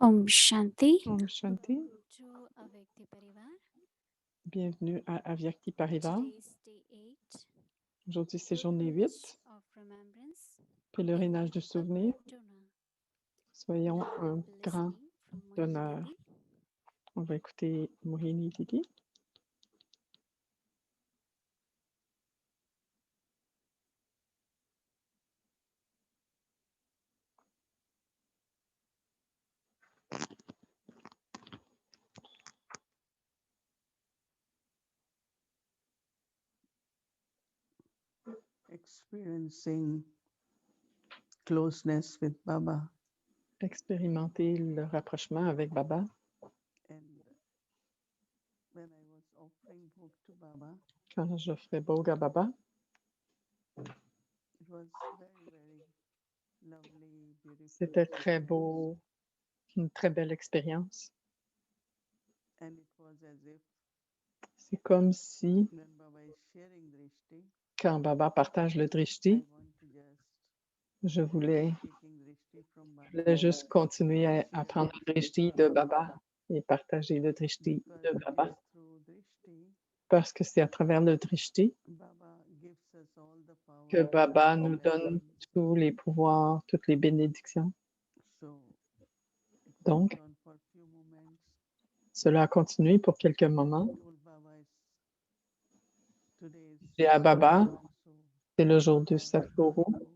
Om Shanti. Om Shanti. To Avyakti Parivar. Bienvenue à Avyakti Parivar. Today is day 8. Aujourd'hui, c'est journée 8, of remembrance. pèlerinage du souvenir. Donna. Soyons un grand Listening from Mohini donneur. Didi. On va écouter Mohini Didi. Experiencing closeness with Baba. Expérimenter le rapprochement avec Baba. And when I was offering book to Baba, Quand j'offrais Bhoga à Baba, it was very, very lovely, beautiful. c'était très beau, une très belle expérience. And it was as if C'est comme si, when Baba is sharing drishti, quand Baba partage le I drishti, want to just je voulais taking drishti from Baba. juste continuer à prendre le drishti de Baba et partager le drishti de Because Baba. it is through drishti, Parce que c'est à travers le drishti Baba gives us all the power que Baba nous and donne blessings. tous les pouvoirs, toutes les bénédictions. So it Donc, went on for a few moments. cela a continué pour quelques moments. I told Baba, today is J'ai à Baba, Satguru, so c'est le jour du I have Satguru, brought book.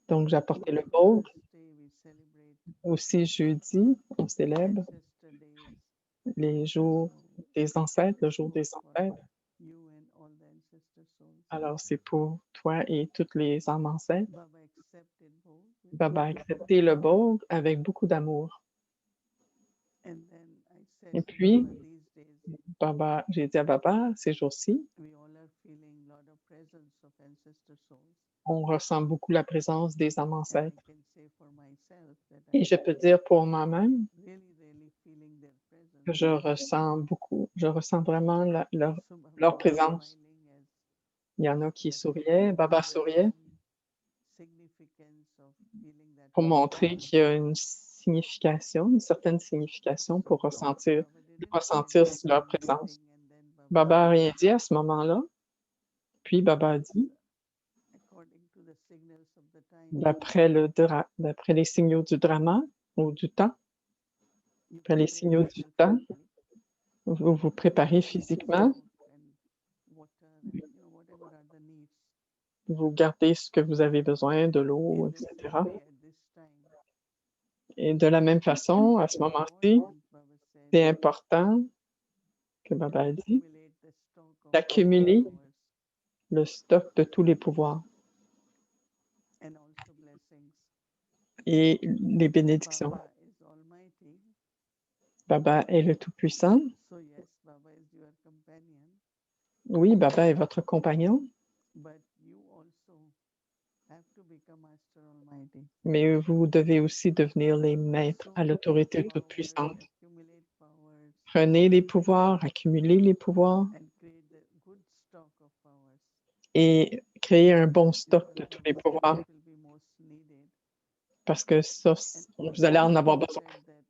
donc j'ai apporté le On bhog. Thursday, we celebrate Aussi jeudi, on célèbre ancestor days. les jours So des ancêtres, le jour this des was for ancêtres. you and all the ancestor souls. Alors, c'est pour toi et toutes les âmes ancêtres. Baba accepted both. Baba a accepté le bhog avec beaucoup d'amour. And then I said Et to puis, Baba, these days, Baba, j'ai dit à Baba, ces jours-ci, we all are feeling lot of presence of ancestor souls. on ressent beaucoup la présence des âmes And ancêtres. I can say for myself that Et je peux dire pour moi-même really, really feeling their presence. que je ressens vraiment leur So Baba was présence. smiling as Il y en a qui that souriaient, Baba there's souriait some significance of feeling that pour montrer presence. qu'il y a une signification, une certaine signification pour So ressentir Baba didn't ressentir say leur anything, présence. and then Baba n'a said, rien dit à ce moment-là. Puis Baba a dit, according to the signals of the time, d'après les signaux du drama ou du temps, you après les prepare signaux du yourself temps, physically, vous vous préparez take physiquement, fruit and water and whatever are the needs. vous gardez ce que vous avez besoin, de l'eau, In the etc. same way, at this time, Et de la même façon, à ce moment-ci, important, Baba said, c'est important, que Baba a dit, accumulate the stock of d'accumuler powers le stock de tous les pouvoirs and also blessings. et les bénédictions. Baba is almighty, Baba est le Tout-Puissant. so yes, Baba is your companion, Oui, Baba est votre compagnon, but you also have to become Master Almighty. mais vous devez aussi devenir les maîtres So à l'autorité power, toute-puissante. accumulate powers Prenez les pouvoirs, accumulez les pouvoirs and create the good stock of powers. et créez un bon stock Because de tous les that pouvoirs will be most needed. parce que ça, vous allez en avoir besoin. Said that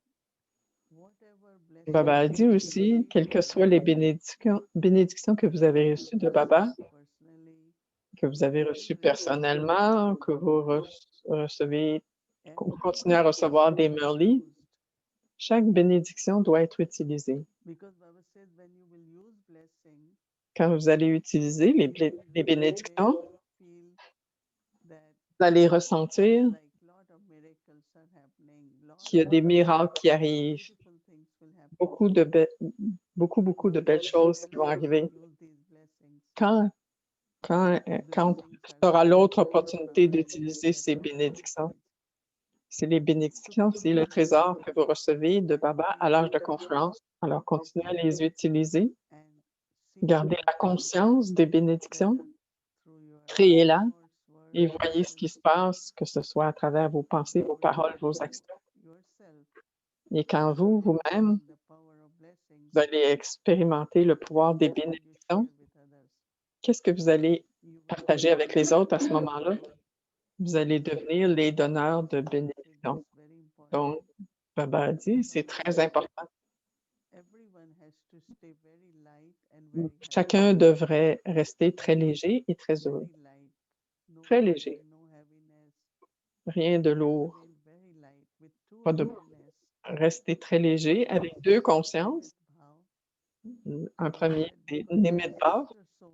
whatever Baba a dit blessings you aussi, receive quelles que from soient les bénédictions que vous avez reçues de Baba, personally, que vous avez reçues personnellement, que vous recevez, and que vous continuez à recevoir des Murli, chaque bénédiction doit être utilisée. Because Baba says when you will use blessing, Quand vous allez utiliser les you bénédictions, will feel that vous allez ressentir like lot of miracles are happening, lot qu'il y a of des miracles qui arrivent, beautiful things will happen. beaucoup de belles choses qui vont arriver. Use these blessings. Quand tu auras l'autre opportunité d'utiliser ces bénédictions, c'est les bénédictions, c'est le trésor que vous recevez de Baba à l'âge de confluence. Alors, continuez à les utiliser. And see Gardez la conscience des bénédictions, through your créez-la thoughts, et words, voyez ce qui se passe, que ce soit à travers vos pensées, vos paroles, vos actions. yourself, Et quand vous-même, the power of blessings, vous allez expérimenter le pouvoir des what will you bénédictions, share with others? qu'est-ce que vous allez You will partager avec les autres à ce moment-là? Vous allez devenir les donneurs de bénédictions. it's very important. Donc, Baba a dit, c'est très important. Everyone has to stay very light and very happy. Chacun devrait rester très léger et très heureux. Very light. No Très burden, léger. no heaviness. Rien de lourd. Remain very light with two Pas de awareness. rester très léger avec deux consciences. Bhav, Un premier, that c'est the Nimit Bhav, ancestor souls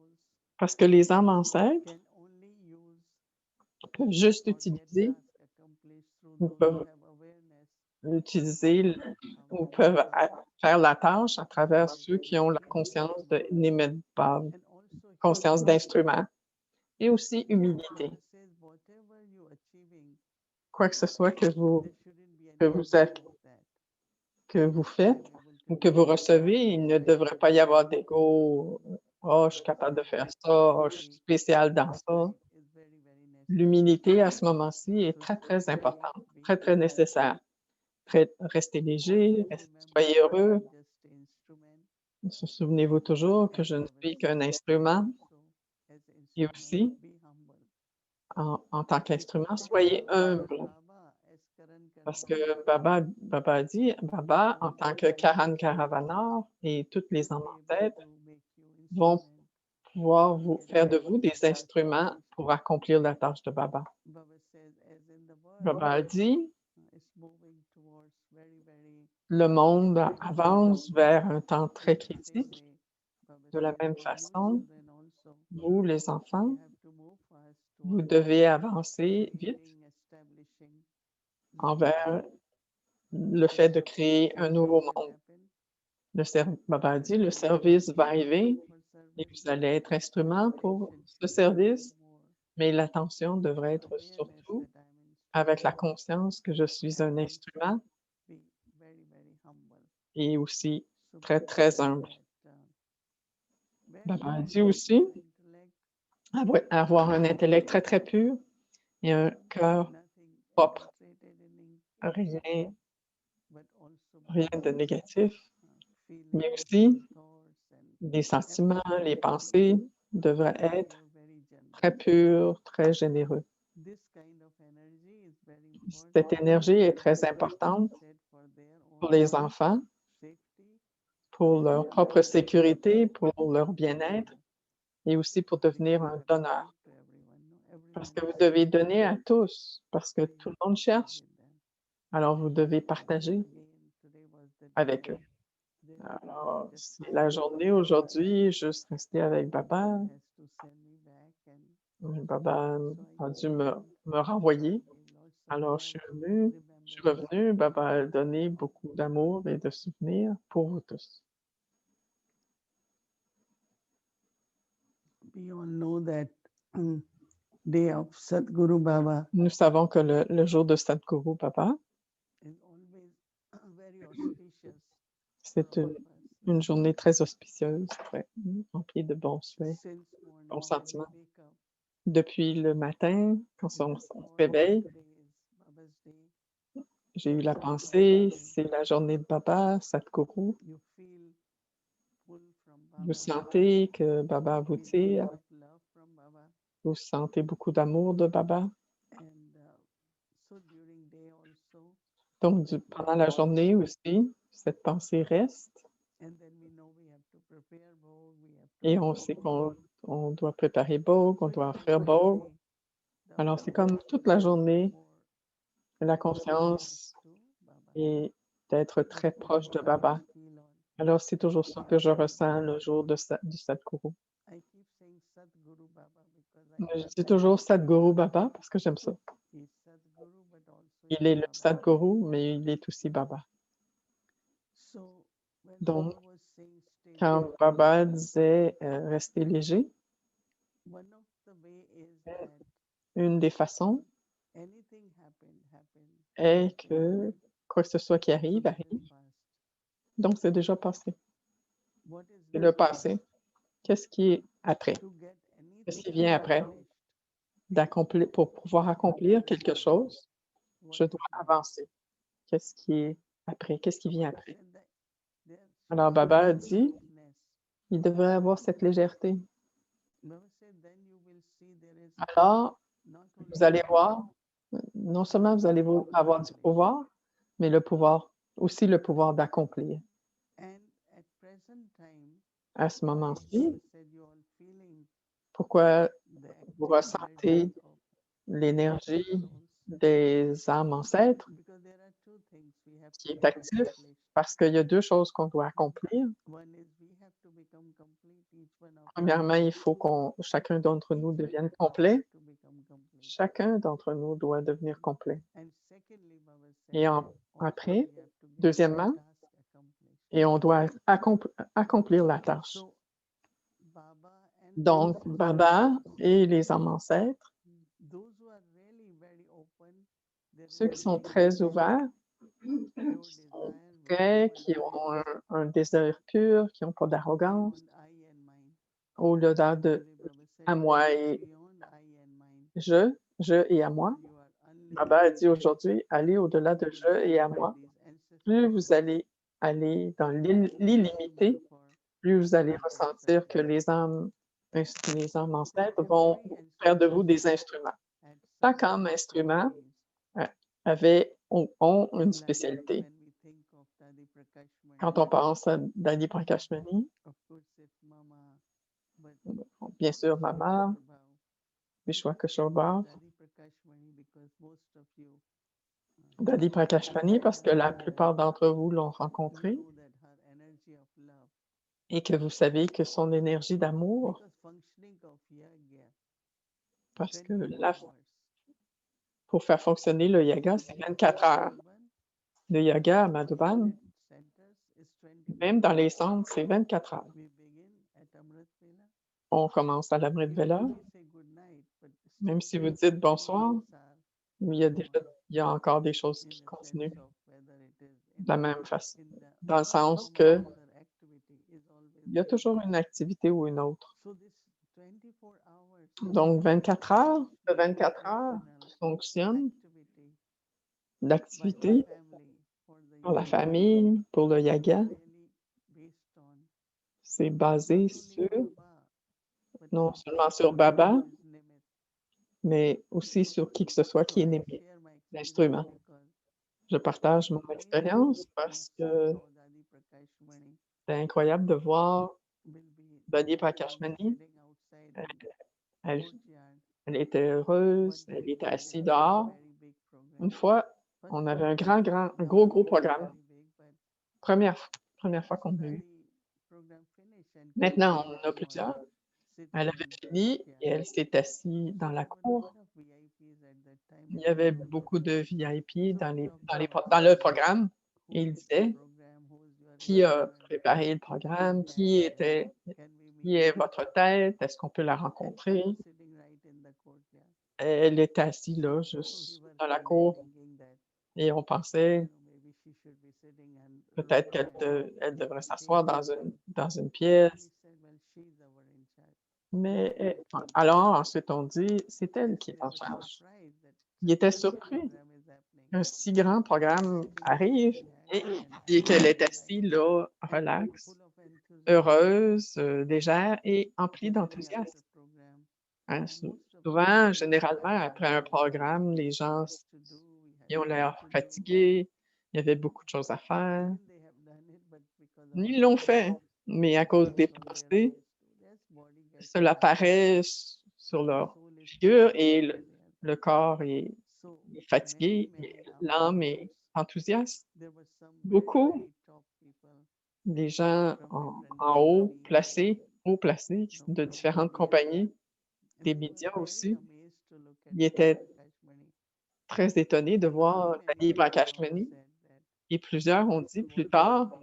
parce que les âmes ancêtres can only use peuvent juste or get utiliser, task accomplished through ou those who peuvent have awareness. utiliser ou peuvent faire la tâche à travers ceux qui ont la conscience de Nimit Bhav, And also conscience humility. d'instrument, et aussi humilité. Baba says whatever you're achieving, Quoi que ce soit there shouldn't be que any vous, ego êtes- with that. que vous faites ou que vous recevez, il ne devrait pas y avoir d'ego. Oh, je suis capable de faire ça. Oh, je suis spécial dans ça. Is very, very necessary. L'humilité à ce moment-ci est très, très importante, très, très nécessaire. Restez léger, soyez heureux. Just instrument. Souvenez-vous toujours que je ne suis qu'un instrument. So, as Et instrument, aussi, be humble. en tant qu'instrument, soyez humble. Baba, as Karan Parce Karavana, que Baba a dit, Baba, en tant que Karan Karavanar et toutes les âmes en tête, to make you vont instrument. pouvoir vous faire de vous des instruments pour accomplir la tâche de Baba. Baba says, as in the world, Baba a dit, is moving towards very, very le monde avance vers un temps très in the same critique. way. Baba De la says, même for you façon, children also, vous, les enfants, you have to move fast vous towards devez avancer vite creating, establishing envers le fait de créer un nouveau monde. Baba a dit, le service va arriver et vous allez être instrument pour ce service, mais l'attention devrait être surtout avec la conscience que je suis un instrument be very, very humble. et aussi So très, Baba très says humble. that, very Baba a pure dit aussi intellect, avoir un intellect très, très pur et un cœur nothing propre. concentrated in Rien, but also rien de négatif, feelings, mais aussi thoughts, and les sentiments, les pensées devraient être very generous. très purs, très généreux. This kind of energy is very important. Cette énergie est très importante Said for their own pour les enfants, safety, pour leur propre sécurité, pour leur bien-être et aussi pour devenir un donneur. to everyone. No, Parce everyone que vous devez donner à tous, parce que tout le monde cherche. with them. Alors vous devez partager Again, today was the avec eux. Alors, c'est la journée aujourd'hui, juste rester avec Baba. has to send me back and Baba a dû me renvoyer. Alors, je suis revenu. Baba a donné beaucoup d'amour et de souvenirs pour vous tous. we all know that day of Sadhguru Baba Nous savons que le jour de Sadhguru Baba, is always very auspicious. c'est une journée très auspicieuse, très remplie de bons souhaits, Since morning, bons when sentiments. we wake up, Depuis le matin, quand on se réveille, today is Baba's day. j'ai eu la pensée, c'est la journée de Baba, Sadhguru. You feel pull from Vous Baba. sentez que Baba vous Feel tire, lot of love from Baba. vous sentez beaucoup d'amour de Baba. And so during day also, Donc, pendant la journée aussi, cette pensée reste and then we know we have to prepare Bhog, we have to et do on sait qu'on doit préparer Bhog, qu'on doit offrir Bhog. Alors, c'est comme toute la journée, la conscience to Baba. est d'être très proche de Baba. Alors, c'est toujours ça que je ressens le jour du Sadhguru. I keep saying Sadhguru Baba because I Je love dis toujours Sadhguru Baba parce que j'aime ça. he's Sadhguru, but also Il he's est le Baba. Sadhguru, mais il est aussi Baba. So when Donc, Baba was saying stay quand light, Baba disait rester léger, one of the way is that une des façons anything happened est que quoi que ce soit qui so arrive, that is arrive. past. Donc, c'est déjà passé. What is C'est le next? passé. Qu'est-ce qui est après? To get Qu'est-ce qui anything vient après? accomplished, Pour pouvoir accomplir quelque chose, what je is dois next? avancer. Qu'est-ce qui est après? Qu'est-ce qui vient Baba après? said that there should Alors, be Baba a some dit, lightness. il devrait avoir cette légèreté. Baba said then you will see there is Alors, not vous only allez power, voir, non seulement vous allez avoir du pouvoir, mais le pouvoir, aussi le pouvoir d'accomplir. and at present time, À ce why moment-ci, Baba said you all feeling pourquoi the vous active ressentez energies of l'énergie souls? des âmes ancêtres Because there are two things we have qui to est get actif? accomplished. Parce qu'il y a deux choses qu'on doit accomplir. One is we have to become complete, each one of us. Premièrement, il faut qu'on chacun d'entre nous Each one devienne of us complet. have to become complete. Chacun d'entre nous doit devenir complet. And secondly, Baba said Et also après, we have to get deuxièmement, task accomplished. et on doit accomplir la tâche. So Baba and Donc, ancestors, Baba et les âmes ancêtres, those who are really very open, there is ceux a qui sont very très ouverts, pure qui sont desire prêts, with qui no ont arrogance, un désir pur, qui n'ont pas d'arrogance, beyond I and mine. au-delà de Actually, Baba said à moi et beyond I and mine. je et à moi. You are Baba a dit unlimited. aujourd'hui, allez au-delà de je et à moi. These ancestors Plus vous allez aller dans l'illimité, plus vous allez ressentir que les âmes ancêtres vont faire de vous des instruments. Chaque âme instrument ont une spécialité. Quand on pense à Dadi Prakashmani, bien sûr, Mama, Vishwaka Shobha, Dadi Prakashmani, parce que la plupart d'entre vous l'ont rencontré et que vous savez que son énergie d'amour, parce que pour faire fonctionner le yoga, c'est 24 heures. Le yoga à Madhuban, même dans les centres, c'est 24 heures. On commence à l'Amrit Vela, même si vous dites bonsoir, il y a encore des choses qui continuent de la même façon, dans le sens que il y a toujours une activité ou une autre. Donc, 24 heures qui fonctionnent d'activité pour la famille, pour le yoga, c'est basé non seulement sur Baba, mais aussi sur qui que ce soit qui est l'instrument. Je partage mon expérience parce que c'est incroyable de voir Dadi Prakashmani. Elle était heureuse, elle était assise dehors. Une fois, on avait un gros programme. Première fois qu'on l'a eu. Maintenant, on en a plusieurs. Elle avait fini et elle s'est assise dans la cour. Il y avait beaucoup de VIP dans le programme. Et il disait, qui a préparé le programme? Qui est votre tête? Est-ce qu'on peut la rencontrer? Elle était assise là, juste dans la cour. Et on pensait peut-être qu'elle devrait s'asseoir dans une pièce. Mais alors, ensuite, on dit, c'est elle qui est en charge. Il était surpris qu'un si grand programme arrive et qu'elle est assise là, relax, heureuse, légère et emplie d'enthousiasme. Hein, souvent, généralement, après un programme, les gens ils ont l'air fatigués, il y avait beaucoup de choses à faire. Ils l'ont fait, mais à cause des pensées, cela paraît sur leur figure et le corps est fatigué, l'âme est enthousiaste. Beaucoup des gens en haut placés de différentes compagnies, des médias aussi. Ils étaient très étonnés de voir Dadi Prakashmani et plusieurs ont dit plus tard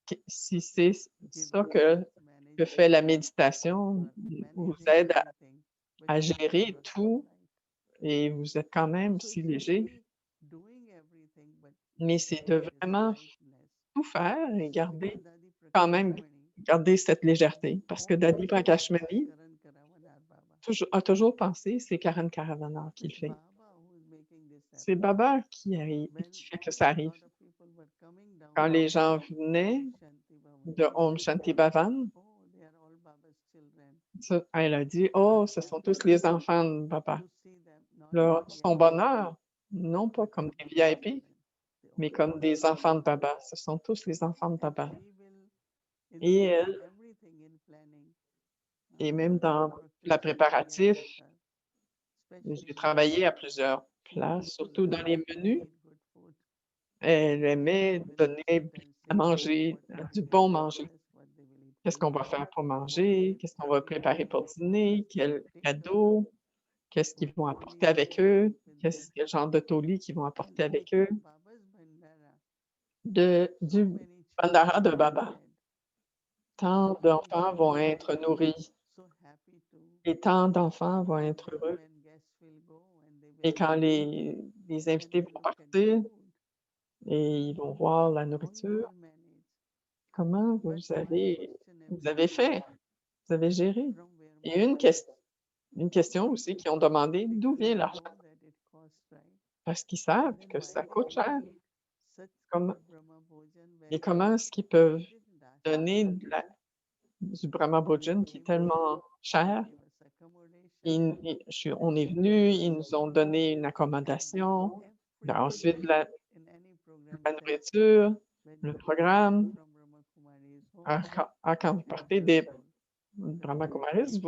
que si c'est ça que fait la méditation, vous aide à gérer tout et vous êtes quand même si léger, mais c'est de vraiment tout faire et quand même garder cette légèreté parce que Dadi Prakashmani a toujours pensé c'est Karan Karavanant qui le fait. C'est Baba qui fait que ça arrive. Quand les gens venaient de Om Shanti Bhavan, elle a dit: «Oh, ce sont tous les enfants de Baba». Son bonheur, non pas comme des VIP, mais comme des enfants de Baba. Ce sont tous les enfants de Baba. Et elle, et même dans la préparatif, j'ai travaillé à plusieurs places, surtout dans les menus. Elle aimait donner à manger, du bon manger. Qu'est-ce qu'on va faire pour manger? Qu'est-ce qu'on va préparer pour dîner? Quel cadeau? Qu'est-ce qu'ils vont apporter avec eux? Quel genre de toli qu'ils vont apporter avec eux? Du Bandara de Baba. Tant d'enfants vont être nourris et tant d'enfants vont être heureux. Et quand les invités vont partir et ils vont voir la nourriture, comment vous avez fait? Vous avez géré? Et une question aussi qu'ils ont demandé: «D'où vient l'argent?» Parce qu'ils savent que ça coûte cher. Comment comment est-ce qu'ils peuvent donner du Brahma Bhojan qui est tellement cher? On est venus, ils nous ont donné une accommodation, ensuite la nourriture, le programme. Quand vous partez des Brahma Kumaris,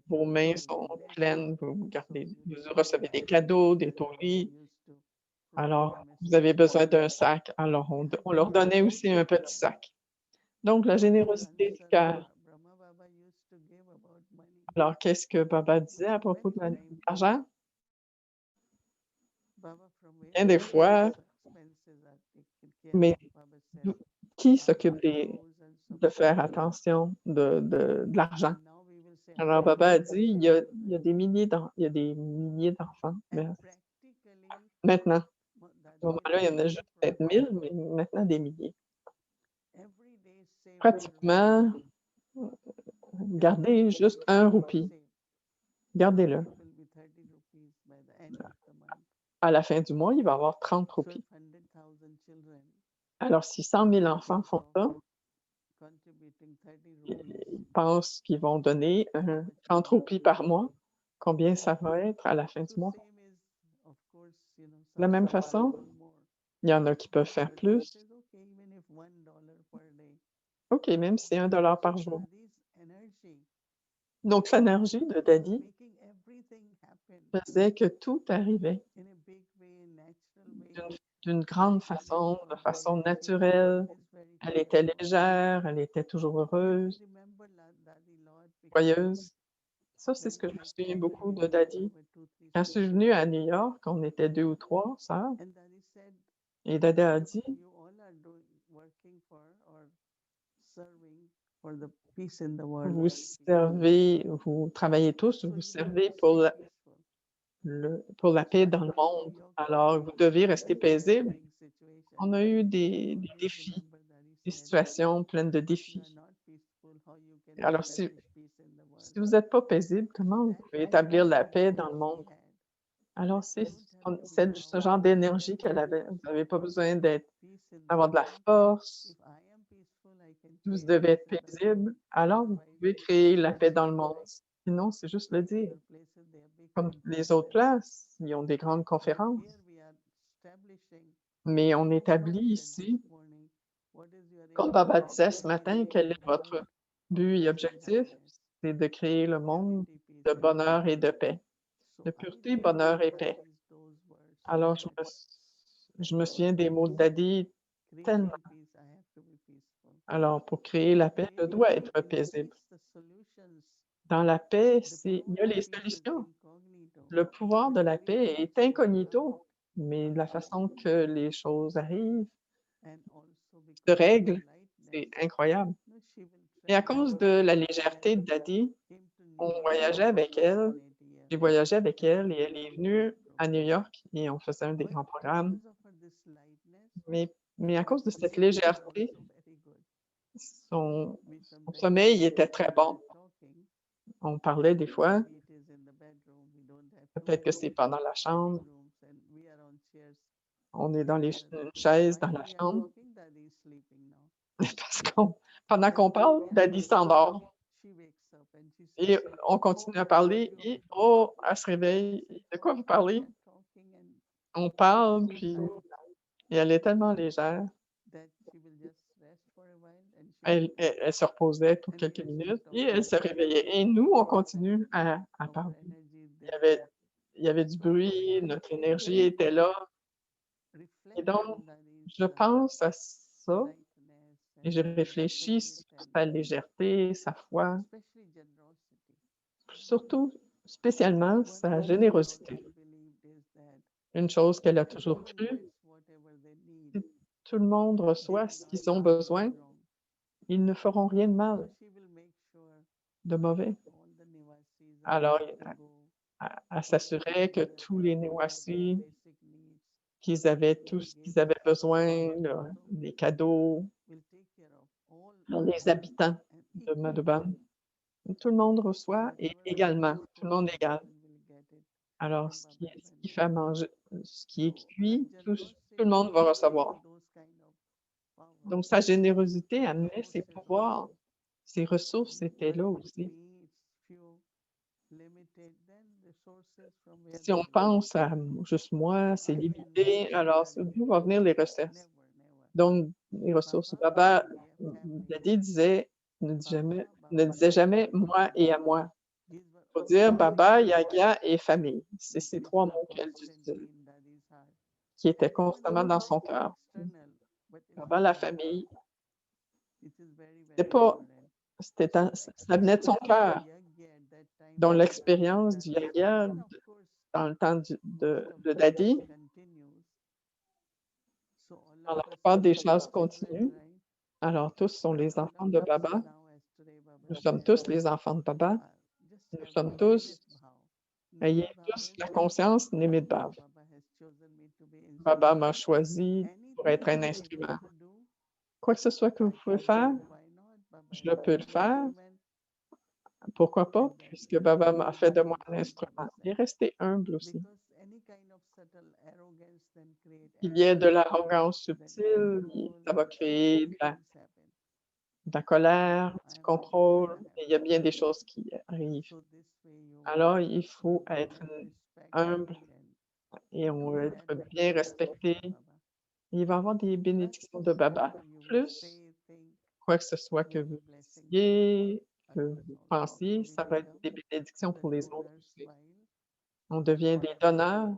vos mains sont pleines, vous recevez des cadeaux, des tolis. Alors, vous avez besoin d'un sac, alors on leur donnait aussi un petit sac. Donc la générosité du cœur. Alors, qu'est-ce que Baba disait à propos de l'argent? Bien des fois, mais qui s'occupe de faire attention de l'argent? Alors Baba a dit: «Il y a des milliers d'enfants, mais maintenant». À ce moment-là, il y en a juste peut-être 1000, mais maintenant des milliers. Pratiquement, gardez juste 1 roupie. Gardez-le. À la fin du mois, il va y avoir 30 roupies. Alors si 100 000 enfants font ça, ils pensent qu'ils vont donner 30 roupies par mois. Combien ça va être à la fin du mois? De la même façon, il y en a qui peuvent faire plus. OK, même si c'est $1 par jour. Donc l'énergie de Dadi faisait que tout arrivait d'une grande façon, de façon naturelle. Elle était légère, elle était toujours heureuse, joyeuse. Ça, c'est ce que je me souviens beaucoup de Dadi. Quand je suis venue à New York, on était 2 ou 3 sœurs et Dada a dit: vous travaillez tous, vous servez pour la paix dans le monde, alors vous devez rester paisible. On a eu des défis, des situations pleines de défis. Alors si vous êtes pas paisible, comment vous pouvez établir la paix dans le monde? Alors c'est ce genre d'énergie qu'elle avait. Vous n'avez pas besoin d'avoir de la force. Vous devez être paisible, alors vous pouvez créer la paix dans le monde. Sinon, c'est juste le dire. Comme les autres places, ils ont des grandes conférences. Mais on établit ici, comme Baba disait ce matin, quel est votre but et objectif? C'est de créer le monde de bonheur et de paix. De pureté, bonheur et paix. Alors je me souviens des mots de Dadi tellement. Alors, pour créer la paix, je dois être paisible. Dans la paix, il y a les solutions. Le pouvoir de la paix est incognito, mais la façon que les choses arrivent, se règlent, c'est incroyable. Et à cause de la légèreté de Daddy, on voyageait avec elle, j'ai voyagé avec elle et elle est venue à New York et on faisait un des grands programmes. Mais à cause de cette légèreté, son sommeil était très bon. On parlait des fois, peut-être que c'est pas dans la chambre, on est dans une chaise dans la chambre, parce qu'on pendant qu'on parle, Daddy s'endort et on continue à parler et oh, elle se réveille. «De quoi vous parlez?» On parle, puis et elle est tellement légère. Elle se reposait pour quelques minutes et elle se réveillait et nous, on continue à parler. Il y avait il y avait du bruit, notre énergie était là et donc je pense à ça et je réfléchis sur sa légèreté, sa foi, surtout spécialement sa générosité. Une chose qu'elle a toujours cru, si tout le monde reçoit ce qu'ils ont besoin, ils ne feront rien de mal, de mauvais. Alors, elle s'assurait que tous les Néwassis, qu'ils avaient tout ce qu'ils avaient besoin, là, des cadeaux, les habitants de Madhuban. Tout le monde reçoit et également, tout le monde égal. Alors ce qui fait à manger, ce qui est cuit, tout le monde va recevoir. Donc sa générosité amenait ses pouvoirs, ses ressources étaient là aussi. Si on pense à juste moi, c'est limité, alors d'où vont venir les recettes? Donc les ressources. Baba, Daddy disait ne disait jamais «moi et à moi». Faut dire Baba, Yaga et famille. C'est ces 3 mots qu'elle utilisait, qui étaient constamment dans son cœur. Baba, la famille, c'était pas c'était dans ça venait de son cœur. Dans l'expérience du Yaga, dans le temps de Daddy, dans la plupart des choses continuent. Alors tous sont les enfants de Baba. Nous sommes tous les enfants de Baba. Nous sommes tous ayez tous la conscience Nimit Bhav. Baba m'a choisi pour être un instrument. Quoi que ce soit que vous pouvez faire, je peux le faire. Pourquoi pas? Puisque Baba m'a fait de moi un instrument. Et rester humble aussi. Il y a de l'arrogance subtile, ça va créer de la colère, du contrôle, et il y a bien des choses qui arrivent. Alors, il faut être humble et on va être bien respecté. Il va y avoir des bénédictions de Baba. Plus, quoi que ce soit que vous disiez, que vous pensiez, ça va être des bénédictions pour les autres aussi. On devient des donneurs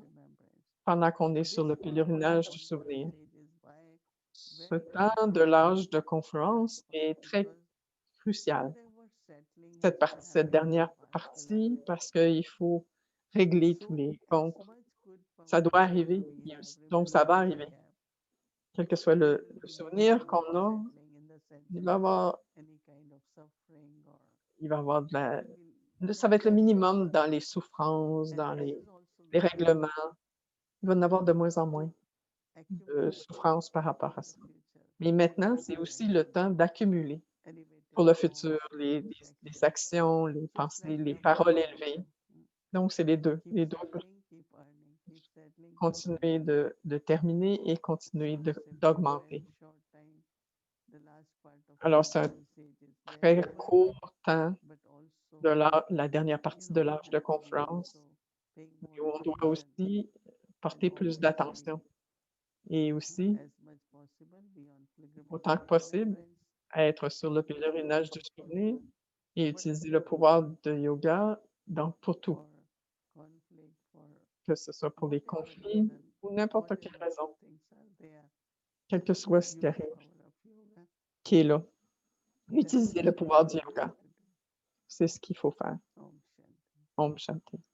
pendant qu'on est sur le pèlerinage du souvenir. Ce temps de l'âge de confluence est très crucial. Cette dernière partie, parce qu'il faut régler tous les comptes. Ça doit arriver, donc ça va arriver. Quel que soit le souvenir qu'on a, il va y avoir ça va être le minimum dans les souffrances, dans les règlements. Il va y en avoir de moins en moins de souffrances par rapport à ça. Mais maintenant, c'est aussi le temps d'accumuler pour le futur, les actions, les pensées, les paroles élevées. Donc c'est les 2 continuer de terminer et continuer d'augmenter. Alors c'est un très court temps de la dernière partie de l'âge de confluence, mais on doit aussi porter plus d'attention et aussi, autant que possible, être sur le pèlerinage du souvenir et utiliser le pouvoir de yoga pour tout, que ce soit pour les conflits ou n'importe quelle raison, quel que soit ce qui arrive, qui est là. Utiliser le pouvoir du yoga. C'est ce qu'il faut faire. Om Shanti. Om Shanti.